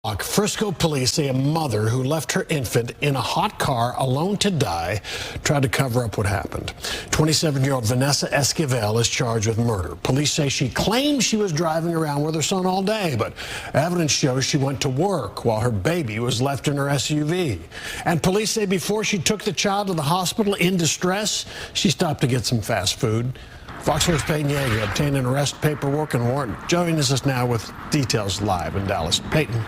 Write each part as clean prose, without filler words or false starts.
Frisco police say a mother who left her infant in a hot car alone to die tried to cover up what happened. 27-year-old Vanessa Esquivel is charged with murder. Police say she claimed she was driving around with her son all day, but evidence shows she went to work while her baby was left in her SUV. And police say before she took the child to the hospital in distress, she stopped to get some fast food. Fox 4's Peyton Yeager obtained an arrest paperwork and warrant. Joining us now with details live in Dallas. Peyton.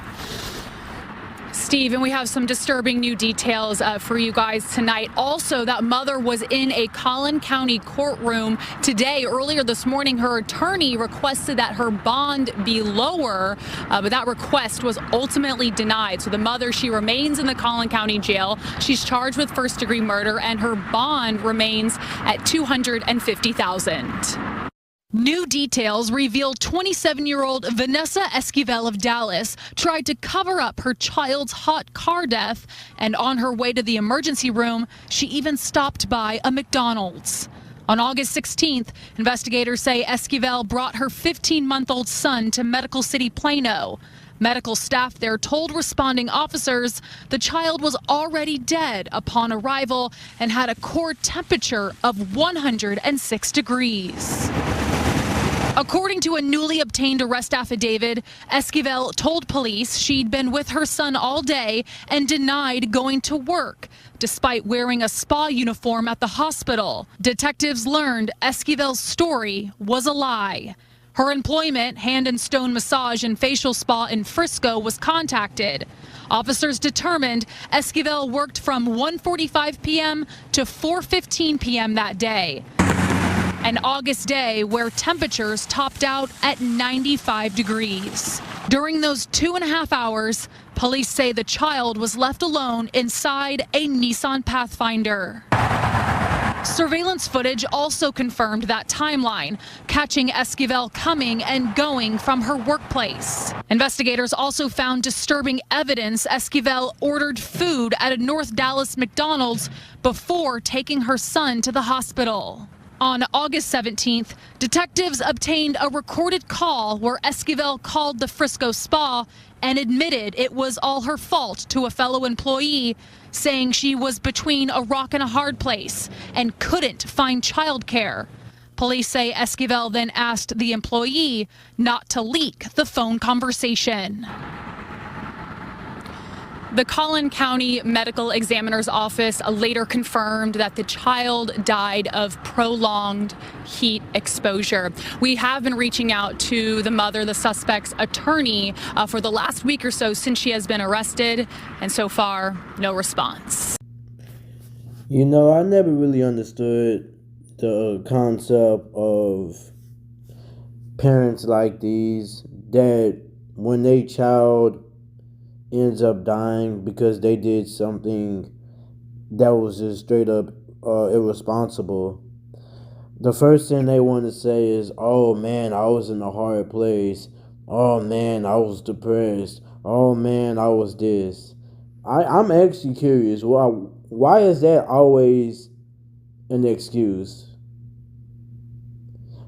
Steve, and we have some disturbing new details for you guys tonight. Also, that mother was in a Collin County courtroom today. Earlier this morning, her attorney requested that her bond be lower, but that request was ultimately denied. So the mother, she remains in the Collin County jail. She's charged with first-degree murder, and her bond remains at $250,000. New details reveal 27-year-old Vanessa Esquivel of Dallas tried to cover up her child's hot car death, and on her way to the emergency room, she even stopped by a McDonald's. On August 16th, investigators say Esquivel brought her 15-month-old son to Medical City Plano. Medical staff there told responding officers the child was already dead upon arrival and had a core temperature of 106 degrees. According to a newly obtained arrest affidavit, Esquivel told police she'd been with her son all day and denied going to work, despite wearing a spa uniform at the hospital. Detectives learned Esquivel's story was a lie. Her employment, Hand and Stone Massage and Facial Spa in Frisco, was contacted. Officers determined Esquivel worked from 1:45 p.m. to 4:15 p.m. that day. An August day where temperatures topped out at 95 degrees. During those 2.5 hours, police say the child was left alone inside a Nissan Pathfinder. Surveillance footage also confirmed that timeline, catching Esquivel coming and going from her workplace. Investigators also found disturbing evidence Esquivel ordered food at a North Dallas McDonald's before taking her son to the hospital. On August 17th, detectives obtained a recorded call where Esquivel called the Frisco spa and admitted it was all her fault to a fellow employee, saying she was between a rock and a hard place and couldn't find childcare. Police say Esquivel then asked the employee not to leak the phone conversation. The Collin County Medical Examiner's Office later confirmed that the child died of prolonged heat exposure. We have been reaching out to the mother, the suspect's attorney, for the last week or so since she has been arrested, and so far, no response. You know, I never really understood the concept of parents like these, that when their child ends up dying because they did something that was just straight up irresponsible, the first thing they want to say is, oh man, I was in a hard place. Oh man, I was depressed. Oh man, I was this. I'm actually curious, why is that always an excuse?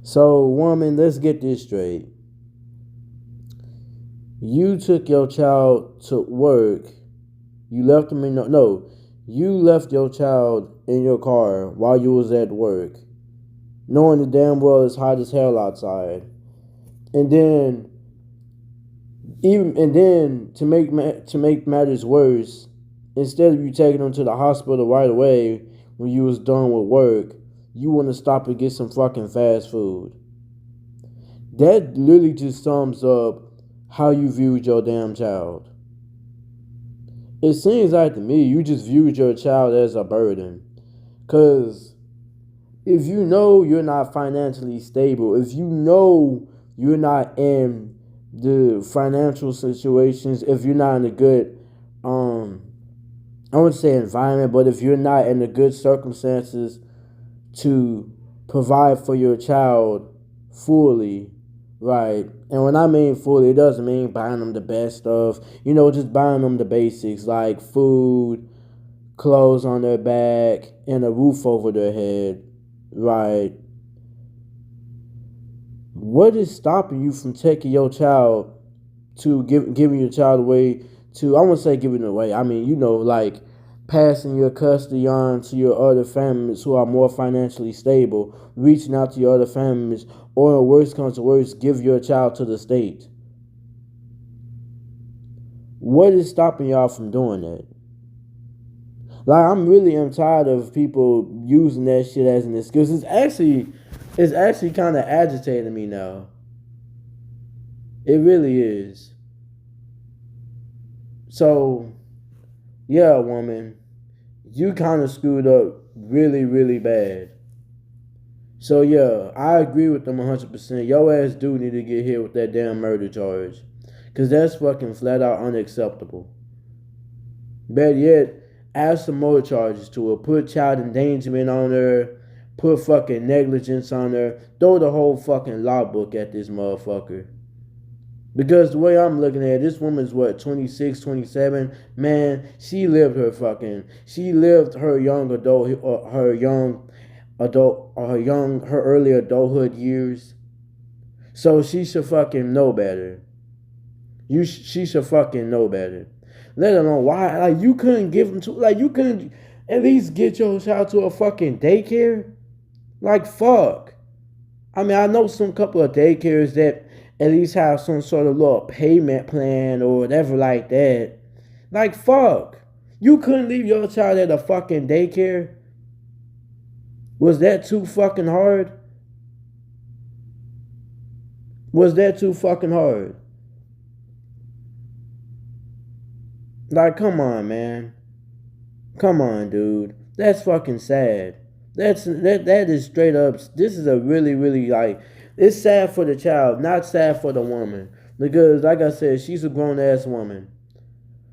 So, woman, let's get this straight. You took your child to work. You left him in you left your child in your car while you was at work, knowing the damn well it's hot as hell outside. And then to make matters worse, instead of you taking them to the hospital right away when you was done with work, you want to stop and get some fucking fast food. That literally just sums up how you viewed your damn child. It seems like to me you just viewed your child as a burden. Because if you know you're not financially stable, if you know you're not in the financial situations, if you're not in a good, I wouldn't say environment, but if you're not in the good circumstances to provide for your child fully, right? And when I mean fully, it doesn't mean buying them the best stuff. You know, just buying them the basics like food, clothes on their back, and a roof over their head, right? What is stopping you from taking your child to giving your child away to, I won't say giving it away. I mean, like passing your custody on to your other families who are more financially stable, reaching out to your other families, or worst comes to worst, give your child to the state. What is stopping y'all from doing that? Like, I'm really am tired of people using that shit as an excuse. It's actually kind of agitating me now. It really is. So, yeah, woman, you kind of screwed up really, really bad. So, yeah, I agree with them 100%. Your ass do need to get hit with that damn murder charge. Because that's fucking flat out unacceptable. Better yet, add some more charges to her. Put child endangerment on her. Put fucking negligence on her. Throw the whole fucking law book at this motherfucker. Because the way I'm looking at it, this woman's 26, 27? Man, she lived her young adult, her early adulthood years. So she should fucking know better. She should fucking know better. Let alone why, like, you couldn't give them to, like, you couldn't at least get your child to a fucking daycare? Like, fuck. I mean, I know some couple of daycares that at least have some sort of little payment plan or whatever like that. Like, fuck. You couldn't leave your child at a fucking daycare? Was that too fucking hard? Was that too fucking hard? Like, come on, man. Come on, dude. That's fucking sad. That is straight up. This is a really, really, like, it's sad for the child, not sad for the woman. Because, like I said, she's a grown-ass woman.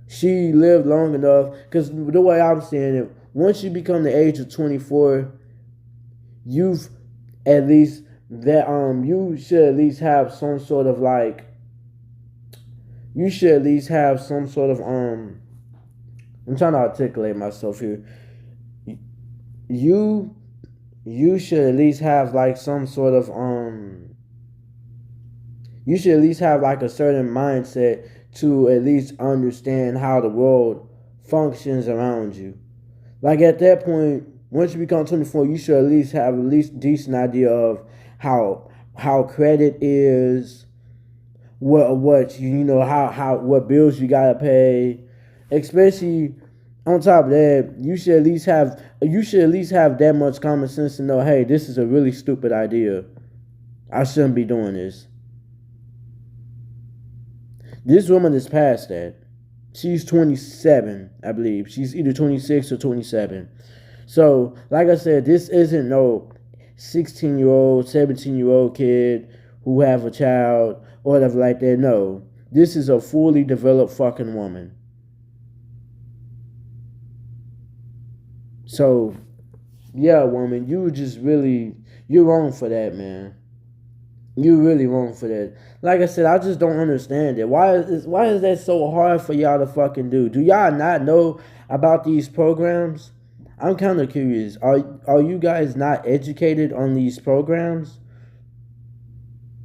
She lived long enough. Because the way I'm seeing it, once you become the age of 24, you've at least, you should at least have some sort of, like, I'm trying to articulate myself here. You should at least have like some sort of you should at least have like a certain mindset to at least understand how the world functions around you. Like, at that point, once you become 24, you should at least have decent idea of how credit is, what bills you gotta pay. Especially on top of that, you should at least have that much common sense to know, hey, this is a really stupid idea. I shouldn't be doing this. This woman is past that. She's 27, I believe. She's either 26 or 27. So, like I said, this isn't no 16-year-old, 17-year-old kid who have a child or whatever like that. No. This is a fully developed fucking woman. So, yeah, woman, you're wrong for that, man. You're really wrong for that. Like I said, I just don't understand it. Why is that so hard for y'all to fucking do? Do y'all not know about these programs? I'm kind of curious. Are you guys not educated on these programs?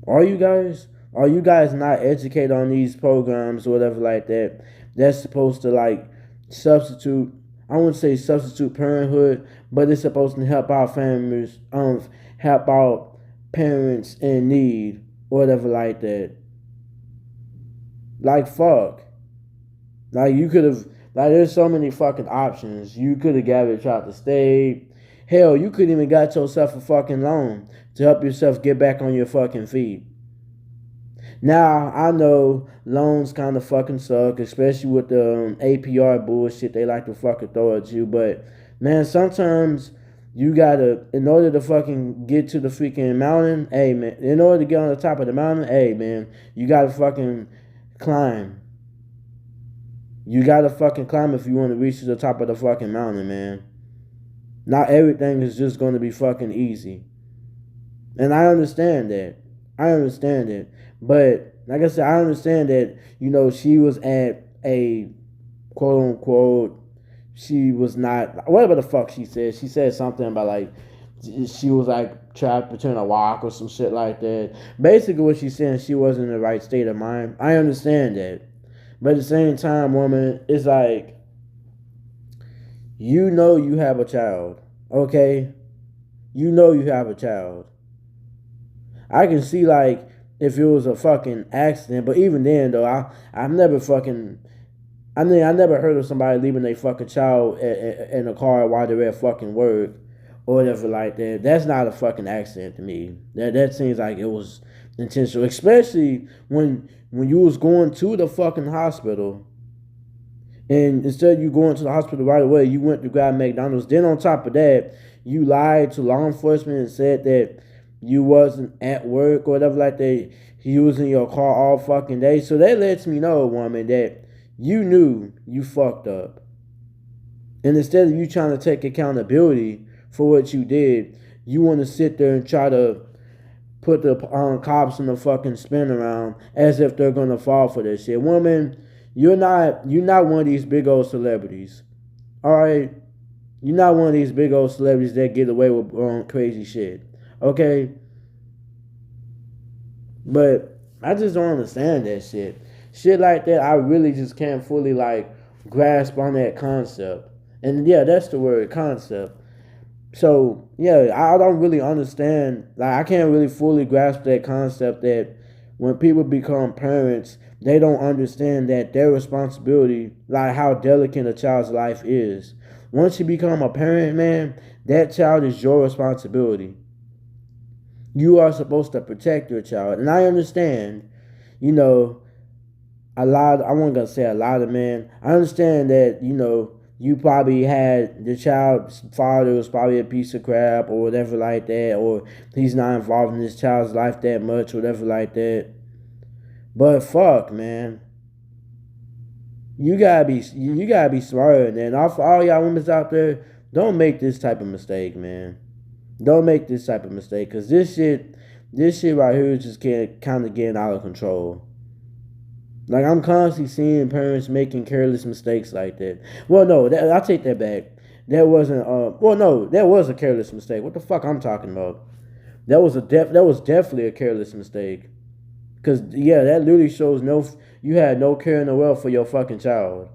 Are you guys not educated on these programs or whatever like that? That's supposed to, like, substitute, I wouldn't say substitute parenthood, but it's supposed to help out families, help out parents in need, or whatever like that. Like, fuck. Like, you could have, like, there's so many fucking options. You could have gathered child to state. Hell, you could even got yourself a fucking loan to help yourself get back on your fucking feet. Now, I know loans kind of fucking suck, especially with the APR bullshit they like to fucking throw at you. But, man, sometimes you gotta, in order to fucking get to the freaking mountain, hey, man, in order to get on the top of the mountain, hey, man, you gotta fucking climb. You gotta fucking climb if you want to reach to the top of the fucking mountain, man. Not everything is just going to be fucking easy. And I understand that. But, like I said, I understand that, she was at a quote-unquote, she was not, whatever the fuck she said. She said something about, like, she was like trying to pretend to walk or some shit like that. Basically, what she's saying, she wasn't in the right state of mind. I understand that, but at the same time, woman, it's like, you know you have a child, okay? You know you have a child. I can see like if it was a fucking accident, but even then though, I've never fucking. I mean, I never heard of somebody leaving their fucking child in a car while they're at fucking work or whatever like that. That's not a fucking accident to me. That seems like it was intentional, especially when you was going to the fucking hospital, and instead of you going to the hospital right away, you went to grab McDonald's. Then on top of that, you lied to law enforcement and said that you wasn't at work or whatever like that. You was in your car all fucking day. So that lets me know, woman, that you knew you fucked up. And instead of you trying to take accountability for what you did, you want to sit there and try to put the cops in the fucking spin around as if they're going to fall for this shit. Woman, you're not one of these big old celebrities. All right? You're not one of these big old celebrities that get away with crazy shit. Okay? But I just don't understand that shit. Shit like that, I really just can't fully like grasp on that concept. And yeah, that's the word, concept. So yeah, I don't really understand. Like, I can't really fully grasp that concept that when people become parents, they don't understand that their responsibility, like how delicate a child's life is. Once you become a parent, man, that child is your responsibility. You are supposed to protect your child. And I understand, you know, I wasn't gonna say a lot of men. I understand that, you know, you probably had the child's father was probably a piece of crap or whatever like that, or he's not involved in his child's life that much, whatever like that. But fuck, man. You gotta be smarter, man. All y'all women out there, don't make this type of mistake, man. Don't make this type of mistake, cause this shit right here is just kind of getting out of control. Like, I'm constantly seeing parents making careless mistakes like that. Well, no, I'll take that back. That wasn't. That was a careless mistake. What the fuck I'm talking about? That was definitely a careless mistake. Cause yeah, that literally shows you had no care in the world for your fucking child.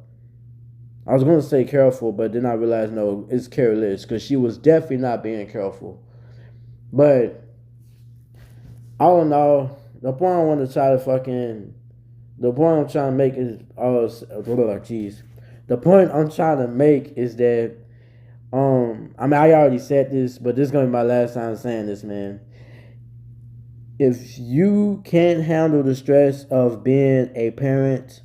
I was gonna say careful, but then I realized no, it's careless. Cause she was definitely not being careful. But I don't know. The point I want to try to fucking. The point I'm trying to make is, The point I'm trying to make is that, I already said this, but this is gonna be my last time saying this, man. If you can't handle the stress of being a parent,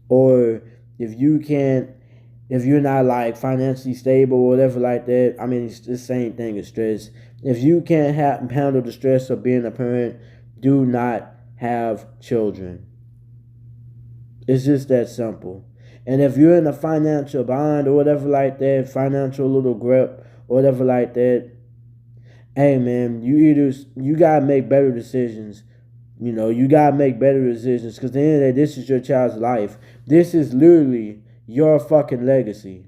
or if you're not like financially stable or whatever like that, it's the same thing as stress. If you can't handle the stress of being a parent, do not have children. It's just that simple. And if you're in a financial bind or whatever like that, financial little grip or whatever like that, hey man, you gotta make better decisions. You know, you gotta make better decisions, because at the end of the day, this is your child's life. This is literally your fucking legacy.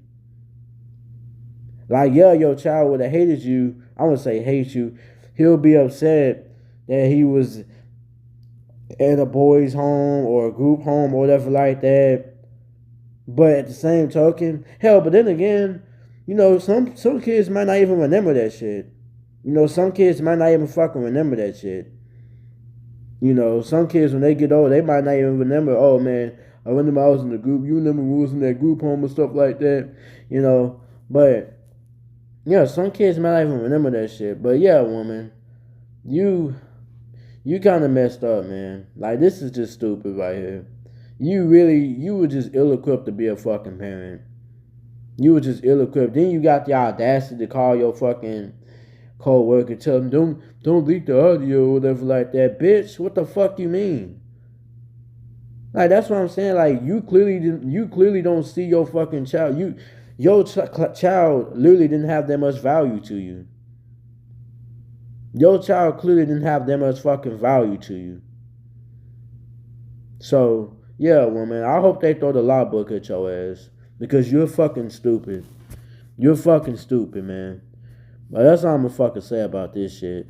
Like, yeah, your child would have hated you. I wouldn't say hate you. He'll be upset that he was at a boys' home or a group home or whatever like that. But at the same token, but then again, you know, some kids might not even remember that shit. You know, some kids might not even fucking remember that shit. You know, some kids, when they get old, they might not even remember, oh man, I remember I was in the group, you remember we was in that group home and stuff like that, you know. But yeah, some kids might not even remember that shit. But yeah, woman, you kind of messed up, man. Like, this is just stupid right here. You were just ill-equipped to be a fucking parent. You were just ill-equipped. Then you got the audacity to call your fucking co-worker, tell them, don't leak the audio or whatever like that. Bitch, what the fuck you mean? Like, that's what I'm saying. Like, you clearly don't see your fucking child. Your child literally didn't have that much value to you. Your child clearly didn't have that much fucking value to you. So, yeah, woman, I hope they throw the law book at your ass, because you're fucking stupid. You're fucking stupid, man. But that's all I'm gonna fucking say about this shit.